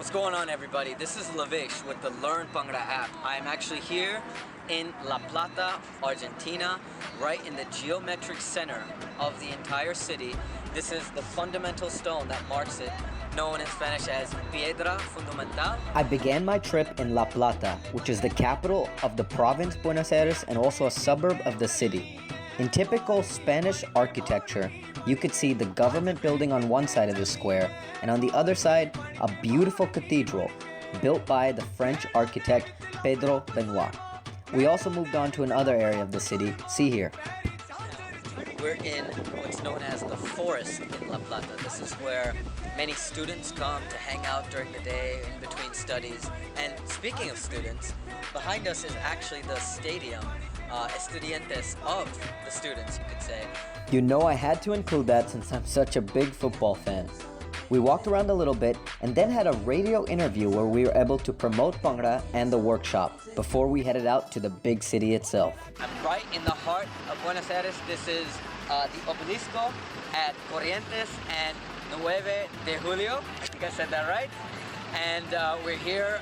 What's going on, everybody? This is Lavesh with the LearnBhangraApp. I am actually here in La Plata, Argentina, right in the geometric center of the entire city. This is the fundamental stone that marks it, known in Spanish as Piedra Fundamental. I began my trip in La Plata, which is the capital of the province Buenos Aires and also a suburb of the city. In typical Spanish architecture, you could see the government building on one side of the square, and on the other side, a beautiful cathedral built by the French architect Pedro Benoit. We also moved on to another area of the city, see here. We're in what's known as the forest in La Plata. This is where many students come to hang out during the day in between studies. And speaking of students, behind us is actually the stadium, estudiantes of the students, you could say. You know I had to include that since I'm such a big football fan. We walked around a little bit and then had a radio interview where we were able to promote Bhangra and the workshop before we headed out to the big city itself. I'm right in the heart of Buenos Aires. This is the Obelisco at Corrientes and 9 de Julio. I think I said that right. And we're here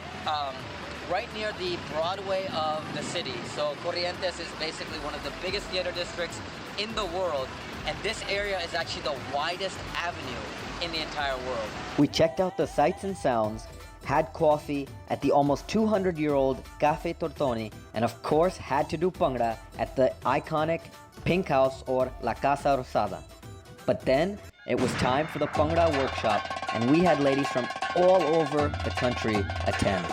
right near the Broadway of the city. So Corrientes is basically one of the biggest theater districts in the world. And this area is actually the widest avenue in the entire world. We checked out the sights and sounds, had coffee at the almost 200-year-old Café Tortoni, and of course had to do Bhangra at the iconic Pink House or La Casa Rosada. But then it was time for the Bhangra workshop, and we had ladies from all over the country attend.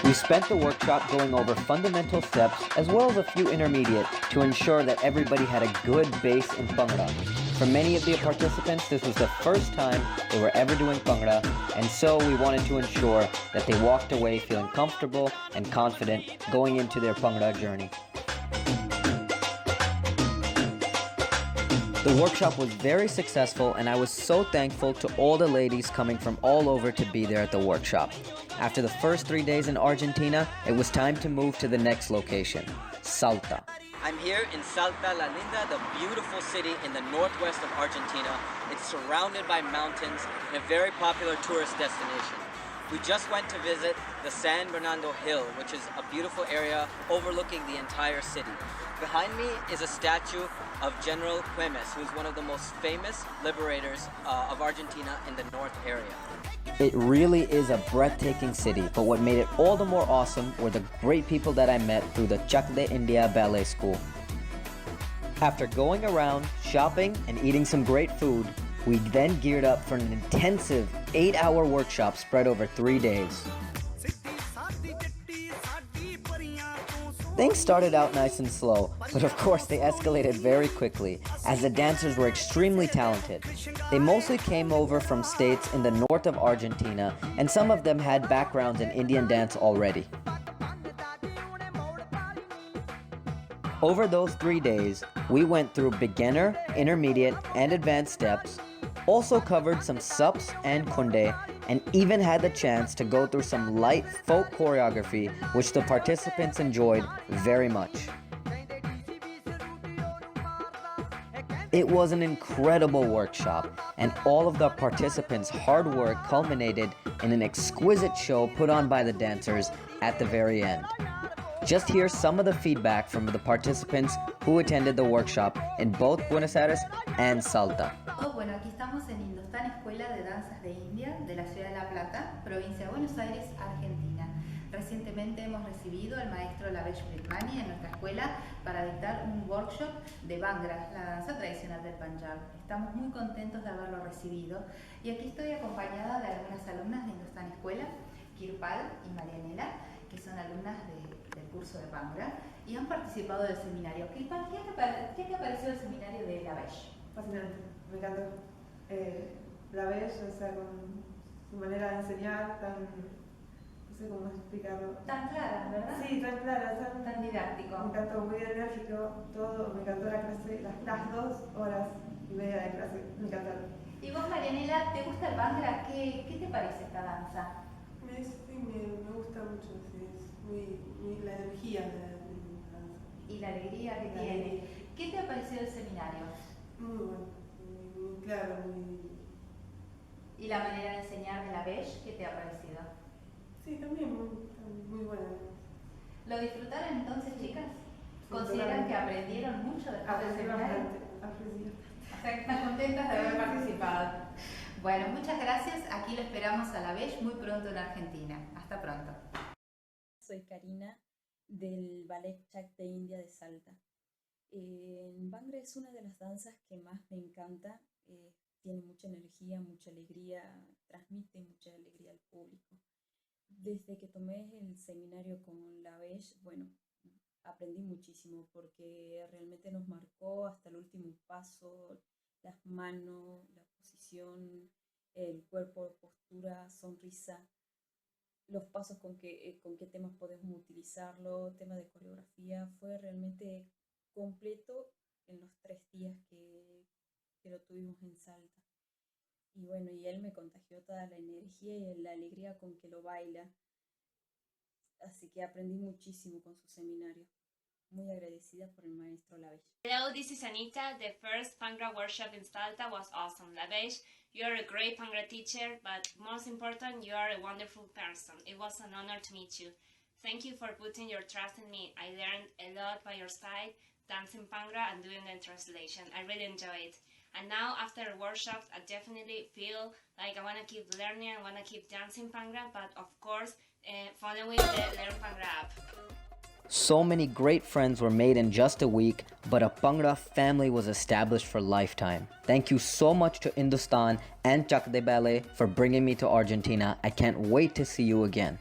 We spent the workshop going over fundamental steps as well as a few intermediate to ensure that everybody had a good base in Bhangra. For many of the participants, this was the first time they were ever doing Bhangra, and so we wanted to ensure that they walked away feeling comfortable and confident going into their Bhangra journey. The workshop was very successful, and I was so thankful to all the ladies coming from all over to be there at the workshop. After the first 3 days in Argentina, it was time to move to the next location, Salta. I'm here in Salta La Linda, the beautiful city in the northwest of Argentina. It's surrounded by mountains and a very popular tourist destination. We just went to visit the San Bernardo Hill, which is a beautiful area overlooking the entire city. Behind me is a statue of General Güemes, who's one of the most famous liberators of Argentina in the north area. It really is a breathtaking city, but what made it all the more awesome were the great people that I met through the Chak de India Ballet School. After going around, shopping, and eating some great food, we then geared up for an intensive 8-hour workshop spread over 3 days. Things started out nice and slow, but of course they escalated very quickly, as the dancers were extremely talented. They mostly came over from states in the north of Argentina, and some of them had backgrounds in Indian dance already. Over those 3 days, we went through beginner, intermediate, and advanced steps, also covered some saaps and khunde, and even had the chance to go through some light folk choreography, which the participants enjoyed very much. It was an incredible workshop, and all of the participants' hard work culminated in an exquisite show put on by the dancers at the very end. Just hear some of the feedback from the participants who attended the workshop in both Buenos Aires and Salta. Bueno, aquí estamos en Indostan, Escuela de Danzas de India, de la ciudad de La Plata, provincia de Buenos Aires, Argentina. Recientemente hemos recibido al maestro Lavesh en nuestra escuela para dictar un workshop de Bhangra, la danza tradicional del Punjab. Estamos muy contentos de haberlo recibido y aquí estoy acompañada de algunas alumnas de Indostan Escuela, Kirpal y Marianela, que son alumnas del curso de Bhangra y han participado del seminario. Kirpal, ¿qué te pareció el seminario de Lavesh? Fascinante, me encantó. Lavesh, o sea, con su manera de enseñar tan, no sé cómo explicarlo. Tan clara, ¿verdad? Sí, tan clara, tan didáctico. Me encantó, muy enérgico, todo, me encantó la clase, las 2 horas y media de clase, me encantaron. Y vos, Marianela, ¿te gusta el Bhangra? ¿Qué te parece esta danza? Me gusta mucho, sí, es muy la energía de la danza. Y la alegría que tiene. ¿Qué te ha parecido el seminario? Muy bueno, muy claro, muy... ¿Y la manera de enseñar de Lavesh, qué te ha parecido? Sí, también muy buena. ¿Lo disfrutaron entonces, chicas? Sí, ¿Consideran totalmente. que aprendieron mucho después del Aprendí seminario? bastante. O sea, que están contentas de haber participado. Bueno, muchas gracias. Aquí lo esperamos a Lavesh muy pronto en Argentina. Hasta pronto. Soy Karina del Ballet Chak de India de Salta. El Bhangra es una de las danzas que más me encanta. Tiene mucha energía, mucha alegría, transmite mucha alegría al público. Desde que tomé el seminario con Lavesh, bueno, aprendí muchísimo porque realmente nos marcó hasta el último paso, las manos, la posición, el cuerpo, postura, sonrisa, los pasos con qué temas podemos utilizarlo, tema de coreografía, fue realmente completo en los 3 días que lo tuvimos en Salta. Y bueno, y él me contagió toda la energía y la alegría con que lo baila. Así que aprendí muchísimo con su seminario. Muy agradecida por el maestro Lavesh. Hello, this is Anita. The first Bhangra workshop in Salta was awesome. Lavesh, you are a great Bhangra teacher, but most important, you are a wonderful person. It was an honor to meet you. Thank you for putting your trust in me. I learned a lot by your side, dancing Bhangra and doing the translation. I really enjoyed it. And now, after workshops, I definitely feel like I want to keep learning, I want to keep dancing Bhangra, but of course, following the LearnBhangraApp. So many great friends were made in just a week, but a Bhangra family was established for lifetime. Thank you so much to Indostan and Chak de Ballet for bringing me to Argentina. I can't wait to see you again.